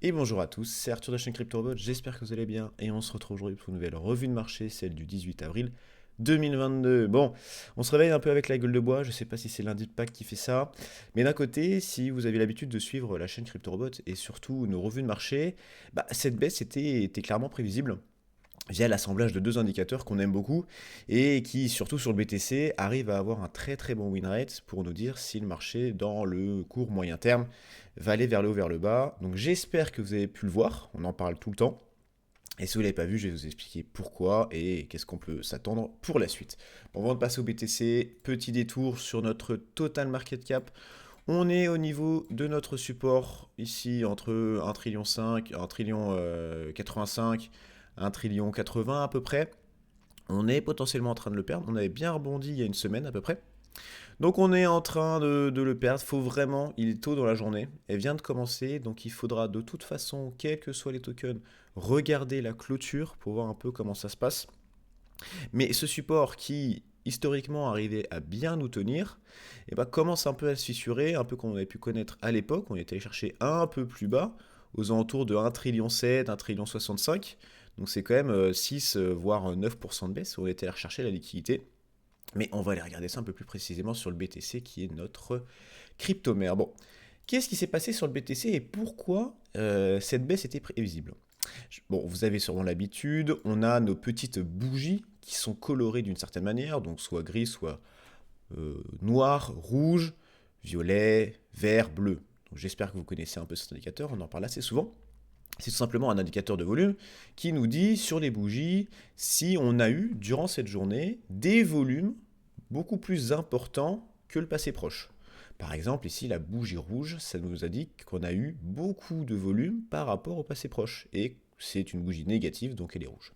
Et bonjour à tous, c'est Arthur de la chaîne CryptoRobot, j'espère que vous allez bien et on se retrouve aujourd'hui pour une nouvelle revue de marché, celle du 18 avril 2022. Bon, on se réveille un peu avec la gueule de bois, je sais pas si c'est lundi de Pâques qui fait ça, mais d'un côté, si vous avez l'habitude de suivre la chaîne CryptoRobot et surtout nos revues de marché, cette baisse était clairement prévisible via l'assemblage de deux indicateurs qu'on aime beaucoup et qui, surtout sur le BTC, arrivent à avoir un très très bon win rate pour nous dire si le marché, dans le court moyen terme, va aller vers le haut, vers le bas. Donc j'espère que vous avez pu le voir, on en parle tout le temps. Et si vous ne l'avez pas vu, je vais vous expliquer pourquoi et qu'est-ce qu'on peut s'attendre pour la suite. Bon, avant de passer au BTC, petit détour sur notre total market cap. On est au niveau de notre support ici entre 1,5 trillion, 1 trillion 85, 1 trillion 80 à peu près. On est potentiellement en train de le perdre. On avait bien rebondi il y a une semaine à peu près. Donc on est en train de le perdre. Faut vraiment, il est tôt dans la journée. Elle vient de commencer, donc il faudra de toute façon, quels que soient les tokens, regarder la clôture pour voir un peu comment ça se passe. Mais ce support qui historiquement arrivait à bien nous tenir, commence un peu à se fissurer, un peu comme on avait pu connaître à l'époque. On était allé chercher un peu plus bas, aux alentours de 1 trillion 7, 1 trillion 65. Donc c'est quand même 6 voire 9% de baisse. On était allé rechercher la liquidité. Mais on va aller regarder ça un peu plus précisément sur le BTC qui est notre cryptomère. Bon, qu'est-ce qui s'est passé sur le BTC et pourquoi cette baisse était prévisible? Bon, vous avez sûrement l'habitude, on a nos petites bougies qui sont colorées d'une certaine manière, donc soit gris, soit noir, rouge, violet, vert, bleu. Donc j'espère que vous connaissez un peu cet indicateur, on en parle assez souvent. C'est tout simplement un indicateur de volume qui nous dit sur les bougies si on a eu, durant cette journée, des volumes beaucoup plus importants que le passé proche. Par exemple, ici, la bougie rouge, ça nous indique qu'on a eu beaucoup de volume par rapport au passé proche. Et c'est une bougie négative, donc elle est rouge.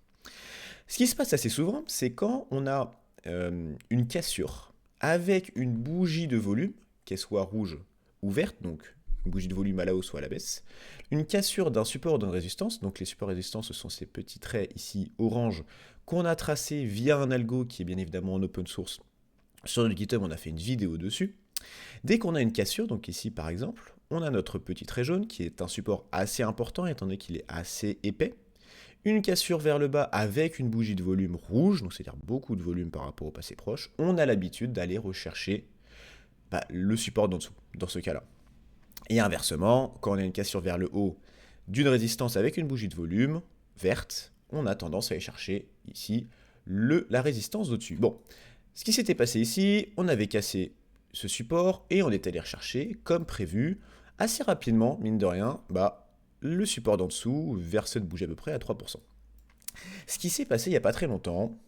Ce qui se passe assez souvent, c'est quand on a une cassure avec une bougie de volume, qu'elle soit rouge ou verte, donc une bougie de volume à la hausse ou à la baisse, une cassure d'un support ou d'une résistance, donc les supports résistance, ce sont ces petits traits ici orange qu'on a tracés via un algo qui est bien évidemment en open source. Sur notre GitHub, on a fait une vidéo dessus. Dès qu'on a une cassure, donc ici par exemple, on a notre petit trait jaune qui est un support assez important étant donné qu'il est assez épais. Une cassure vers le bas avec une bougie de volume rouge, donc c'est-à-dire beaucoup de volume par rapport au passé proche, on a l'habitude d'aller rechercher le support d'en dessous, dans ce cas-là. Et inversement, quand on a une cassure vers le haut d'une résistance avec une bougie de volume verte, on a tendance à aller chercher ici la résistance d'au-dessus. Bon, ce qui s'était passé ici, on avait cassé ce support et on est allé rechercher, comme prévu, assez rapidement, mine de rien, le support d'en dessous vers cette bougie à peu près à 3%. Ce qui s'est passé il n'y a pas très longtemps,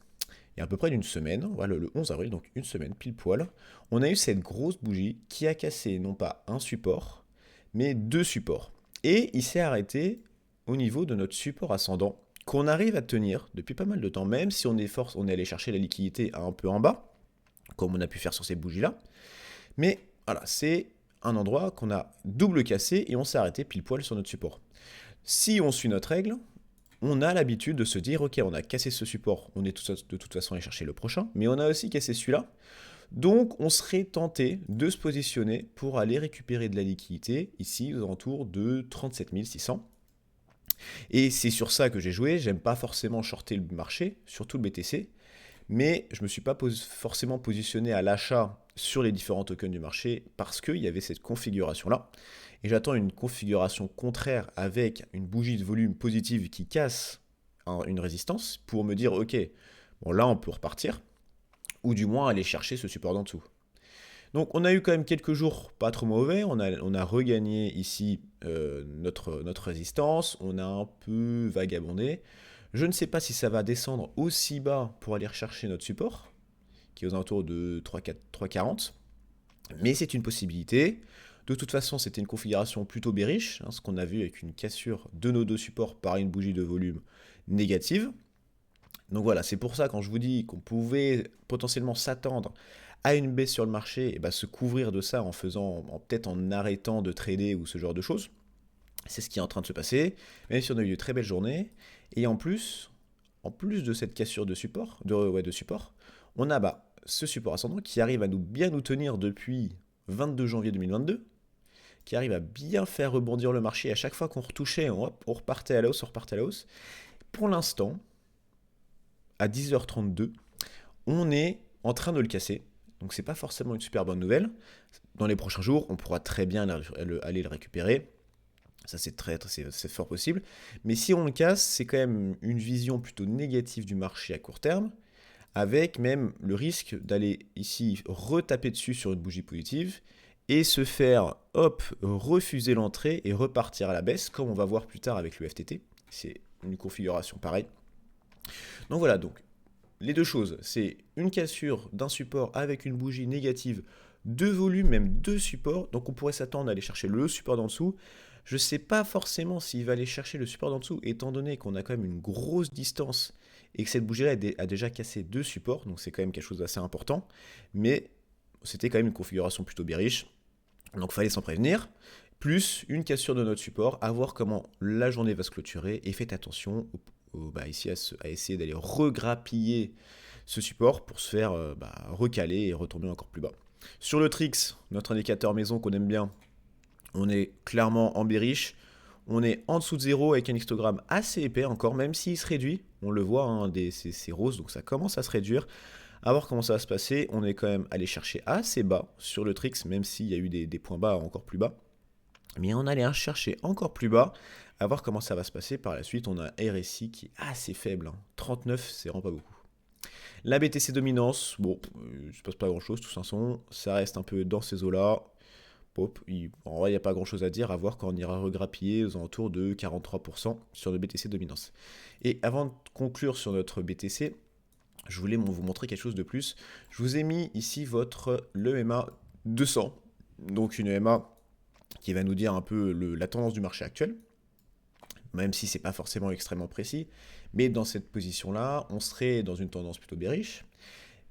il y a à peu près d'une semaine, voilà, le 11 avril, donc une semaine pile poil, on a eu cette grosse bougie qui a cassé non pas un support, mais deux supports. Et il s'est arrêté au niveau de notre support ascendant, qu'on arrive à tenir depuis pas mal de temps, même si on est allé chercher la liquidité un peu en bas, comme on a pu faire sur ces bougies-là. Mais voilà, c'est un endroit qu'on a double cassé et on s'est arrêté pile poil sur notre support. Si on suit notre règle, on a l'habitude de se dire, ok, on a cassé ce support, on est de toute façon allé chercher le prochain, mais on a aussi cassé celui-là. Donc on serait tenté de se positionner pour aller récupérer de la liquidité, ici aux alentours de 37 600. Et c'est sur ça que j'ai joué, j'aime pas forcément shorter le marché, surtout le BTC, mais je ne me suis pas forcément positionné à l'achat sur les différents tokens du marché parce qu'il y avait cette configuration-là. Et j'attends une configuration contraire avec une bougie de volume positive qui casse une résistance pour me dire, ok, bon là on peut repartir, ou du moins aller chercher ce support d'en dessous. Donc on a eu quand même quelques jours pas trop mauvais, on a regagné ici notre résistance, on a un peu vagabondé. Je ne sais pas si ça va descendre aussi bas pour aller rechercher notre support, qui est aux alentours de 3,40, mais c'est une possibilité. De toute façon, c'était une configuration plutôt bearish, ce qu'on a vu avec une cassure de nos deux supports par une bougie de volume négative. Donc voilà, c'est pour ça quand je vous dis qu'on pouvait potentiellement s'attendre à une baisse sur le marché, et se couvrir de ça en peut-être en arrêtant de trader ou ce genre de choses. C'est ce qui est en train de se passer, même si on a eu de très belles journées. Et en plus de cette cassure de support, on a ce support ascendant qui arrive à bien nous tenir depuis 22 janvier 2022, qui arrive à bien faire rebondir le marché. À chaque fois qu'on retouchait, on repartait à la hausse, on repartait à la hausse. Pour l'instant, à 10h32, on est en train de le casser. Donc c'est pas forcément une super bonne nouvelle. Dans les prochains jours, on pourra très bien aller le récupérer. Ça c'est fort possible. Mais si on le casse, c'est quand même une vision plutôt négative du marché à court terme, avec même le risque d'aller ici retaper dessus sur une bougie positive et se faire, hop, refuser l'entrée et repartir à la baisse, comme on va voir plus tard avec le FTT. C'est une configuration pareille. Donc voilà, donc les deux choses, c'est une cassure d'un support avec une bougie négative, deux volumes, même deux supports. Donc on pourrait s'attendre à aller chercher le support d'en dessous. Je ne sais pas forcément s'il va aller chercher le support d'en dessous, étant donné qu'on a quand même une grosse distance et que cette bougie-là a déjà cassé deux supports, donc c'est quand même quelque chose d'assez important. Mais c'était quand même une configuration plutôt bearish, donc il fallait s'en prévenir. Plus une cassure de notre support, à voir comment la journée va se clôturer, et faites attention ici à essayer d'aller regrappiller ce support pour se faire recaler et retomber encore plus bas. Sur le Trix, notre indicateur maison qu'on aime bien, on est clairement en bearish. On est en dessous de 0 avec un histogramme assez épais encore, même s'il se réduit. On le voit, hein, c'est rose, donc ça commence à se réduire. À voir comment ça va se passer. On est quand même allé chercher assez bas sur le Trix, même s'il y a eu des points bas encore plus bas. Mais on allait chercher encore plus bas, à voir comment ça va se passer. Par la suite, on a un RSI qui est assez faible. 39, c'est vraiment pas beaucoup. La BTC dominance, bon, il ne se passe pas grand-chose, tout façon. Ça reste un peu dans ces eaux-là. En vrai, il n'y a pas grand-chose à dire, à voir quand on ira regrappiller aux alentours de 43% sur le BTC dominance. Et avant de conclure sur notre BTC, je voulais vous montrer quelque chose de plus. Je vous ai mis ici l'EMA 200, donc une EMA qui va nous dire un peu la tendance du marché actuel, même si c'est pas forcément extrêmement précis, mais dans cette position-là, on serait dans une tendance plutôt bearish.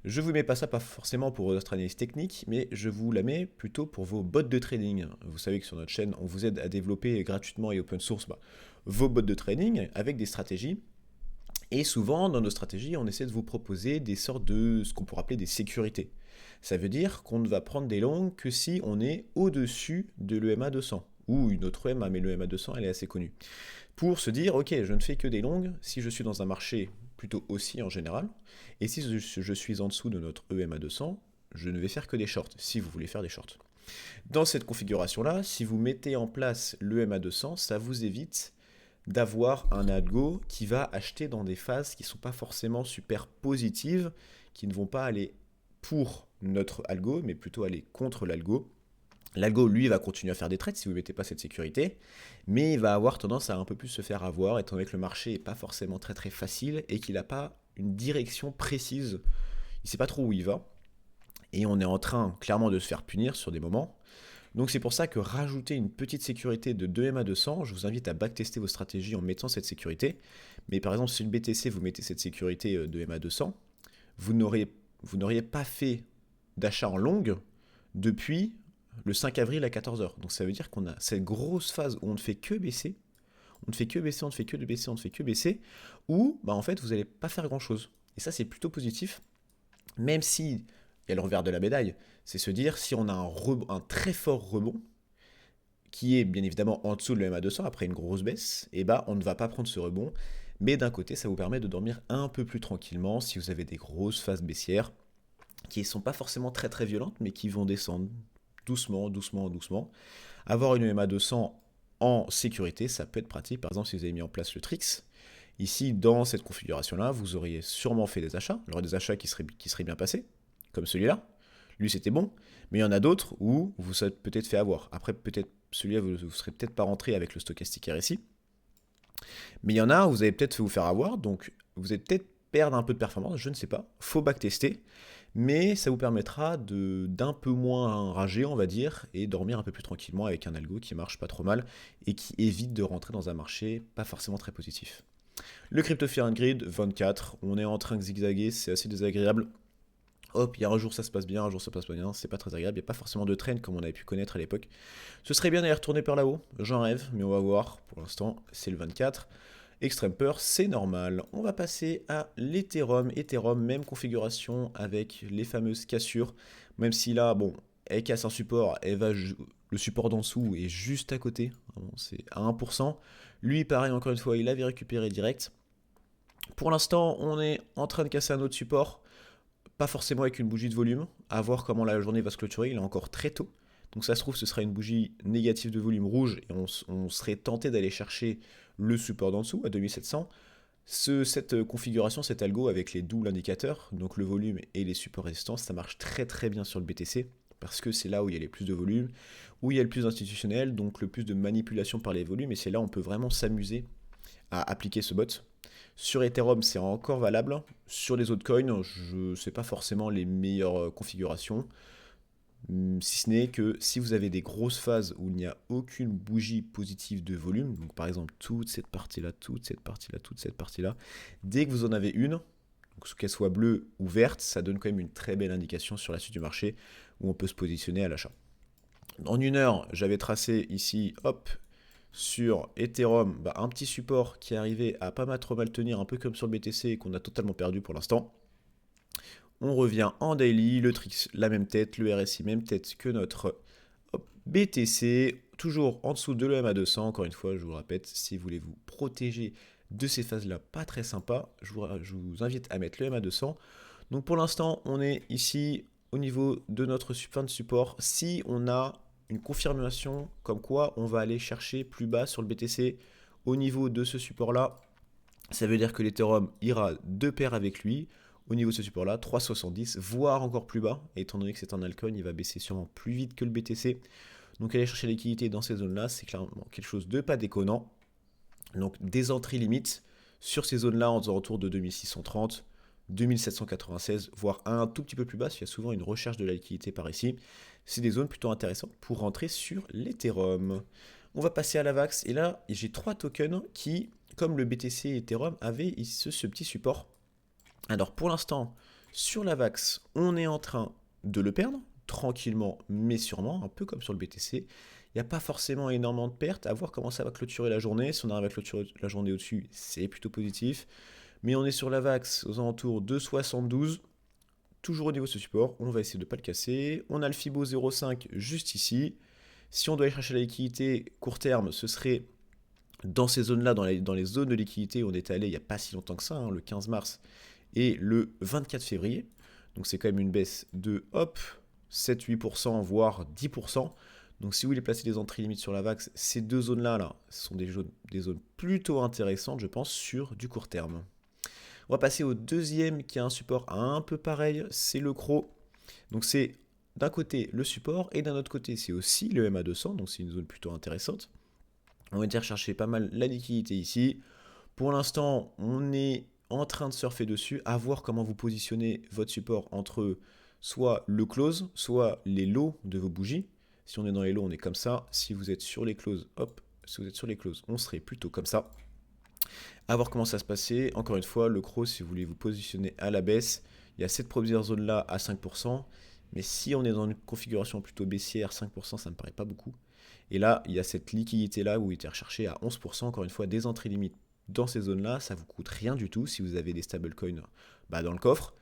Je vous mets pas ça pas forcément pour votre analyse technique, mais je vous la mets plutôt pour vos bots de trading. Vous savez que sur notre chaîne, on vous aide à développer gratuitement et open source vos bots de trading avec des stratégies. Et souvent, dans nos stratégies, on essaie de vous proposer des sortes de ce qu'on pourrait appeler des sécurités. Ça veut dire qu'on ne va prendre des longues que si on est au-dessus de l'EMA 200 ou une autre EMA, mais l'EMA 200, elle est assez connue. Pour se dire, ok, je ne fais que des longues si je suis dans un marché plutôt haussier en général, et si je suis en dessous de notre EMA 200, je ne vais faire que des shorts, si vous voulez faire des shorts. Dans cette configuration-là, si vous mettez en place l'EMA 200, ça vous évite d'avoir un algo qui va acheter dans des phases qui ne sont pas forcément super positives, qui ne vont pas aller pour notre algo, mais plutôt aller contre l'algo. L'algo, lui, va continuer à faire des trades si vous ne mettez pas cette sécurité, mais il va avoir tendance à un peu plus se faire avoir, étant donné que le marché n'est pas forcément très très facile et qu'il n'a pas une direction précise. Il ne sait pas trop où il va, et on est en train clairement de se faire punir sur des moments. Donc c'est pour ça que rajouter une petite sécurité de 2M à 200, je vous invite à backtester vos stratégies en mettant cette sécurité. Mais par exemple, si le BTC, vous mettez cette sécurité de M à 200, vous n'auriez pas fait d'achat en longue depuis le 5 avril à 14h. Donc ça veut dire qu'on a cette grosse phase où on ne fait que baisser, on ne fait que baisser, on ne fait que baisser, on ne fait que baisser, où en fait vous n'allez pas faire grand-chose. Et ça c'est plutôt positif, même si il y a le revers de la médaille, c'est se dire si on a un très fort rebond, qui est bien évidemment en dessous de l'EMA 200 après une grosse baisse, et on ne va pas prendre ce rebond, mais d'un côté ça vous permet de dormir un peu plus tranquillement si vous avez des grosses phases baissières qui ne sont pas forcément très très violentes, mais qui vont descendre doucement, doucement, doucement. Avoir une EMA 200 en sécurité, ça peut être pratique. Par exemple, si vous avez mis en place le Trix, ici, dans cette configuration-là, vous auriez sûrement fait des achats. Il y aurait des achats qui seraient bien passés, comme celui-là. Lui, c'était bon. Mais il y en a d'autres où vous serez peut-être fait avoir. Après, peut-être celui-là, vous ne serez peut-être pas rentré avec le stochastique RSI. Mais il y en a où vous allez peut-être fait vous faire avoir. Donc, vous allez peut-être perdre un peu de performance, je ne sais pas. Faut backtester. Mais ça vous permettra d'un peu moins rager, on va dire, et dormir un peu plus tranquillement avec un algo qui marche pas trop mal et qui évite de rentrer dans un marché pas forcément très positif. Le Crypto Fear and Greed, 24, on est en train de zigzaguer, c'est assez désagréable. Hop, il y a un jour ça se passe bien, un jour ça se passe pas bien, c'est pas très agréable, il n'y a pas forcément de trend comme on avait pu connaître à l'époque. Ce serait bien d'aller retourner par là-haut, j'en rêve, mais on va voir, pour l'instant c'est le 24. Extreme peur, c'est normal. On va passer à l'Ethereum. Ethereum, même configuration avec les fameuses cassures. Même si là, bon, elle casse un support, elle va le Le support d'en dessous est juste à côté, c'est à 1%. Lui, pareil, encore une fois, il avait récupéré direct. Pour l'instant, on est en train de casser un autre support, pas forcément avec une bougie de volume, à voir comment la journée va se clôturer, il est encore très tôt. Donc ça se trouve, ce sera une bougie négative de volume rouge, et on serait tenté d'aller chercher le support d'en dessous à 2700. Cette configuration, cet algo avec les doubles indicateurs, donc le volume et les supports résistance, ça marche très très bien sur le BTC, parce que c'est là où il y a les plus de volume, où il y a le plus d'institutionnel, donc le plus de manipulation par les volumes, et c'est là où on peut vraiment s'amuser à appliquer ce bot. Sur Ethereum, c'est encore valable. Sur les autres coins, je ne sais pas forcément les meilleures configurations. Si ce n'est que si vous avez des grosses phases où il n'y a aucune bougie positive de volume, donc par exemple toute cette partie-là, toute cette partie-là, toute cette partie-là, dès que vous en avez une, qu'elle soit bleue ou verte, ça donne quand même une très belle indication sur la suite du marché où on peut se positionner à l'achat. En une heure, j'avais tracé ici, hop, sur Ethereum, un petit support qui est arrivé à pas mal trop mal tenir, un peu comme sur le BTC et qu'on a totalement perdu pour l'instant. On revient en daily, le Trix, la même tête, le RSI, même tête que notre BTC, toujours en dessous de l'EMA200. Encore une fois, je vous le répète, si vous voulez vous protéger de ces phases-là pas très sympas, je vous invite à mettre le MA200. Donc pour l'instant, on est ici au niveau de notre fin de support. Si on a une confirmation comme quoi on va aller chercher plus bas sur le BTC au niveau de ce support-là, ça veut dire que l'Ethereum ira de pair avec lui au niveau de ce support-là, 3,70, voire encore plus bas. Et étant donné que c'est un altcoin, il va baisser sûrement plus vite que le BTC. Donc aller chercher la liquidité dans ces zones-là, c'est clairement quelque chose de pas déconnant. Donc des entrées limites sur ces zones-là en autour de 2630, 2796, voire un tout petit peu plus bas, parce qu'il y a souvent une recherche de la liquidité par ici. C'est des zones plutôt intéressantes pour rentrer sur l'Ethereum. On va passer à la VAX, et là, j'ai 3 tokens qui, comme le BTC et Ethereum, avaient ce petit support. Alors pour l'instant, sur la VAX, on est en train de le perdre, tranquillement mais sûrement, un peu comme sur le BTC. Il n'y a pas forcément énormément de pertes, à voir comment ça va clôturer la journée. Si on arrive à clôturer la journée au-dessus, c'est plutôt positif. Mais on est sur la VAX aux alentours de 72, toujours au niveau de ce support. On va essayer de ne pas le casser. On a le Fibo 0,5 juste ici. Si on doit aller chercher la liquidité court terme, ce serait dans ces zones-là, dans les zones de liquidité où on est allé il n'y a pas si longtemps que ça, le 15 mars et le 24 février. Donc c'est quand même une baisse de 7-8%, voire 10%. Donc si vous voulez placer des entrées limites sur la VAX, ces deux zones-là, ce sont des zones plutôt intéressantes, je pense, sur du court terme. On va passer au deuxième qui a un support un peu pareil, c'est le CRO. Donc c'est d'un côté le support et d'un autre côté c'est aussi le MA200, donc c'est une zone plutôt intéressante. On va été rechercher pas mal la liquidité ici. Pour l'instant, on est en train de surfer dessus, à voir comment vous positionnez votre support entre soit le close, soit les lows de vos bougies. Si on est dans les lows, on est comme ça. Si vous êtes sur les closes, si vous êtes sur les closes, on serait plutôt comme ça. À voir comment ça se passait. Encore une fois, le cross, si vous voulez vous positionner à la baisse, il y a cette première zone-là à 5%. Mais si on est dans une configuration plutôt baissière, 5%, ça ne me paraît pas beaucoup. Et là, il y a cette liquidité-là où il était recherché à 11%. Encore une fois, des entrées limites dans ces zones-là, ça vous coûte rien du tout si vous avez des stablecoins dans le coffre.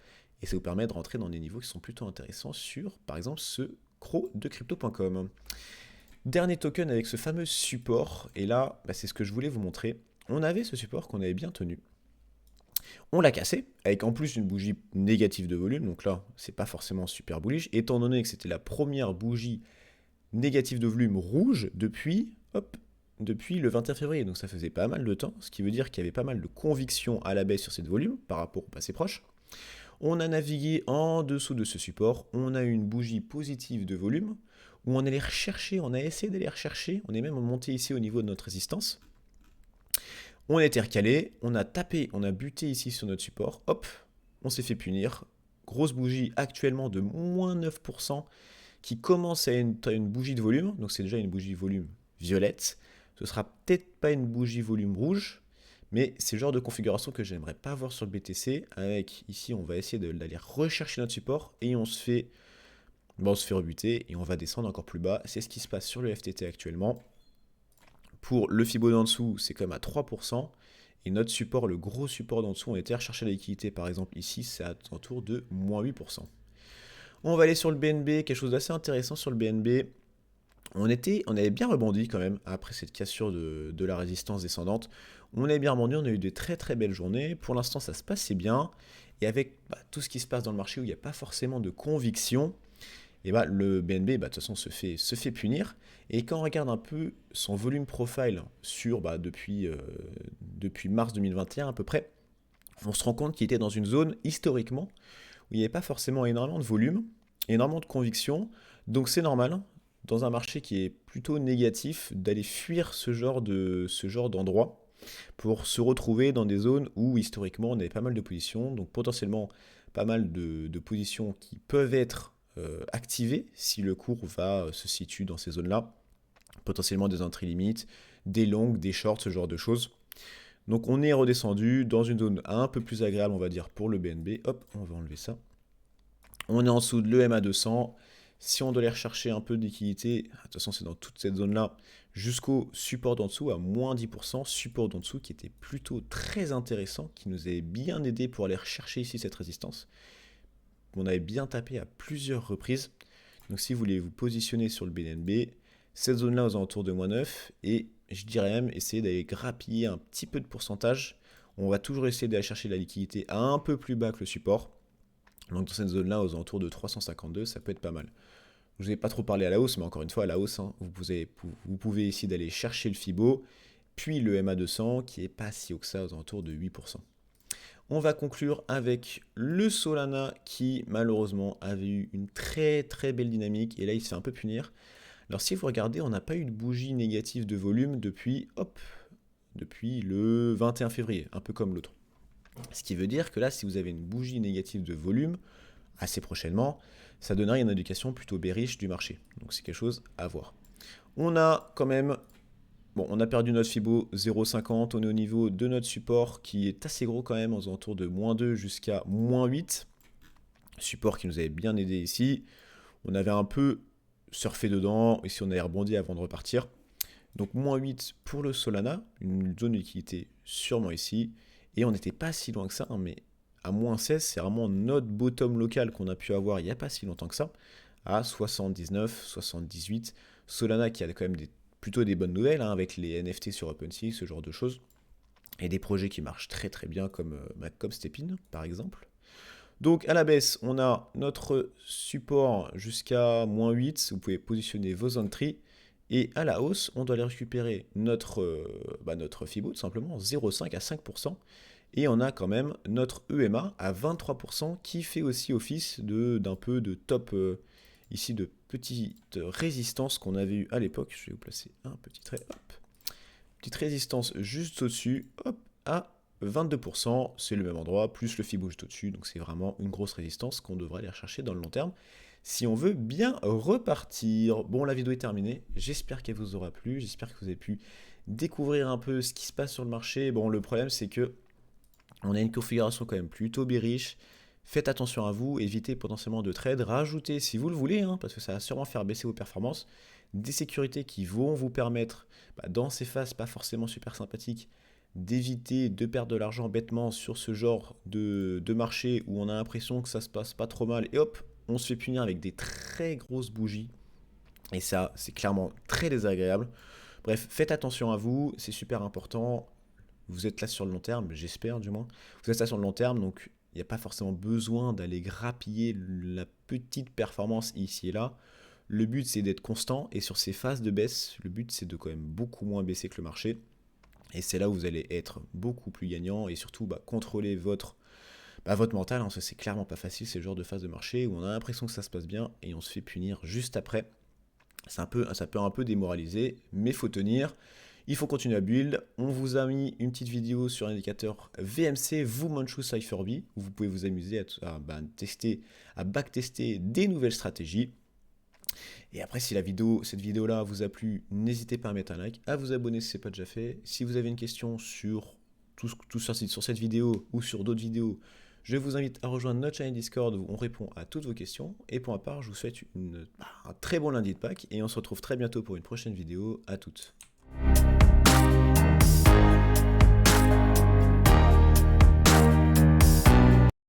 Et ça vous permet de rentrer dans des niveaux qui sont plutôt intéressants sur, par exemple, ce CRO de crypto.com. Dernier token avec ce fameux support. Et là, c'est ce que je voulais vous montrer. On avait ce support qu'on avait bien tenu. On l'a cassé, avec en plus une bougie négative de volume. Donc là, c'est pas forcément super bullish. Étant donné que c'était la première bougie négative de volume rouge depuis le 21 février, donc ça faisait pas mal de temps, ce qui veut dire qu'il y avait pas mal de conviction à la baisse sur cette volume par rapport au passé proche. On a navigué en dessous de ce support, on a eu une bougie positive de volume, où on allait rechercher, on a essayé d'aller rechercher, on est même monté ici au niveau de notre résistance. On a été recalé, on a tapé, on a buté ici sur notre support, on s'est fait punir. Grosse bougie actuellement de moins 9%, qui commence à être une bougie de volume, donc c'est déjà une bougie volume violette. Ce sera peut-être pas une bougie volume rouge, mais c'est le genre de configuration que j'aimerais pas voir sur le BTC. Avec ici, on va essayer d'aller rechercher notre support et on se fait rebuter et on va descendre encore plus bas. C'est ce qui se passe sur le FTT actuellement. Pour le Fibo d'en dessous, c'est quand même à 3%. Et notre support, le gros support d'en dessous, on était à rechercher la liquidité. Par exemple, ici, c'est autour de moins 8%. On va aller sur le BNB, quelque chose d'assez intéressant sur le BNB. On avait bien rebondi quand même après cette cassure de la résistance descendante. On avait bien rebondi, on a eu des très très belles journées. Pour l'instant, ça se passait bien. Et avec tout ce qui se passe dans le marché où il n'y a pas forcément de conviction, et le BNB, de toute façon, se fait punir. Et quand on regarde un peu son volume profile sur depuis mars 2021 à peu près, on se rend compte qu'il était dans une zone historiquement où il n'y avait pas forcément énormément de volume, énormément de conviction. Donc c'est normal, dans un marché qui est plutôt négatif, d'aller fuir ce genre d'endroit pour se retrouver dans des zones où historiquement on avait pas mal de positions, donc potentiellement pas mal de positions qui peuvent être activées si le cours se situe dans ces zones-là, potentiellement des entrées limites, des longues, des shorts, ce genre de choses. Donc on est redescendu dans une zone un peu plus agréable, on va dire, pour le BNB. Hop, on va enlever ça. On est en dessous de l'EMA 200. Si on doit aller rechercher un peu de liquidité, de toute façon c'est dans toute cette zone-là, jusqu'au support d'en dessous, à moins 10%, support d'en dessous qui était plutôt très intéressant, qui nous avait bien aidé pour aller rechercher ici cette résistance. On avait bien tapé à plusieurs reprises. Donc si vous voulez vous positionner sur le BNB, cette zone-là aux alentours de moins 9, et je dirais même essayer d'aller grappiller un petit peu de pourcentage. On va toujours essayer d'aller chercher la liquidité à un peu plus bas que le support. Donc dans cette zone-là, aux alentours de 352, ça peut être pas mal. Je vous ai pas trop parlé à la hausse, mais encore une fois, à la hausse, vous pouvez essayer d'aller chercher le Fibo, puis le MA200, qui est pas si haut que ça, aux alentours de 8%. On va conclure avec le Solana, qui malheureusement avait eu une très très belle dynamique, et là il se fait un peu punir. Alors si vous regardez, on n'a pas eu de bougie négative de volume depuis le 21 février, un peu comme l'autre. Ce qui veut dire que là, si vous avez une bougie négative de volume, assez prochainement, ça donnerait une indication plutôt bearish du marché. Donc c'est quelque chose à voir. On a quand même, on a perdu notre Fibo 0,50, on est au niveau de notre support qui est assez gros quand même, aux alentours de moins 2 jusqu'à moins 8. Support qui nous avait bien aidé ici. On avait un peu surfé dedans, ici on a rebondi avant de repartir. Donc moins 8 pour le Solana, une zone de liquidité sûrement ici. Et on n'était pas si loin que ça, mais à moins 16, c'est vraiment notre bottom local qu'on a pu avoir il n'y a pas si longtemps que ça, à 79, 78. Solana qui a quand même plutôt des bonnes nouvelles, avec les NFT sur OpenSea, ce genre de choses. Et des projets qui marchent très très bien comme Stepin par exemple. Donc à la baisse, on a notre support jusqu'à moins 8, vous pouvez positionner vos entries. Et à la hausse, on doit aller récupérer notre Fibo, tout simplement, 0,5 à 5%. Et on a quand même notre EMA à 23% qui fait aussi office d'un peu de top, ici de petite résistance qu'on avait eu à l'époque. Je vais vous placer un petit trait, hop. Petite résistance juste au-dessus, hop, à 22%, c'est le même endroit, plus le Fibo juste au-dessus, donc c'est vraiment une grosse résistance qu'on devrait aller rechercher dans le long terme si on veut bien repartir. Bon, la vidéo est terminée, j'espère qu'elle vous aura plu, j'espère que vous avez pu découvrir un peu ce qui se passe sur le marché. Bon, le problème c'est que on a une configuration quand même plutôt bearish. Faites attention à vous, évitez potentiellement de trade, rajoutez si vous le voulez, parce que ça va sûrement faire baisser vos performances, des sécurités qui vont vous permettre, dans ces phases pas forcément super sympathiques, d'éviter de perdre de l'argent bêtement sur ce genre de marché où on a l'impression que ça se passe pas trop mal et hop, on se fait punir avec des très grosses bougies. Et ça, c'est clairement très désagréable. Bref, faites attention à vous, c'est super important. Vous êtes là sur le long terme, j'espère du moins. Vous êtes là sur le long terme, donc il n'y a pas forcément besoin d'aller grappiller la petite performance ici et là. Le but, c'est d'être constant. Et sur ces phases de baisse, le but, c'est de quand même beaucoup moins baisser que le marché. Et c'est là où vous allez être beaucoup plus gagnant et surtout contrôler votre mental. Parce que c'est clairement pas facile, c'est le genre de phase de marché où on a l'impression que ça se passe bien et on se fait punir juste après. Ça peut un peu démoraliser, mais il faut tenir. Il faut continuer à build. On vous a mis une petite vidéo sur l'indicateur VMC, Wumanchu CypherB, où vous pouvez vous amuser à backtester des nouvelles stratégies. Et après, si cette vidéo-là vous a plu, n'hésitez pas à mettre un like, à vous abonner si ce n'est pas déjà fait. Si vous avez une question sur sur cette vidéo ou sur d'autres vidéos, je vous invite à rejoindre notre chaîne Discord où on répond à toutes vos questions. Et pour ma part, je vous souhaite un très bon lundi de Pâques et on se retrouve très bientôt pour une prochaine vidéo. À toutes.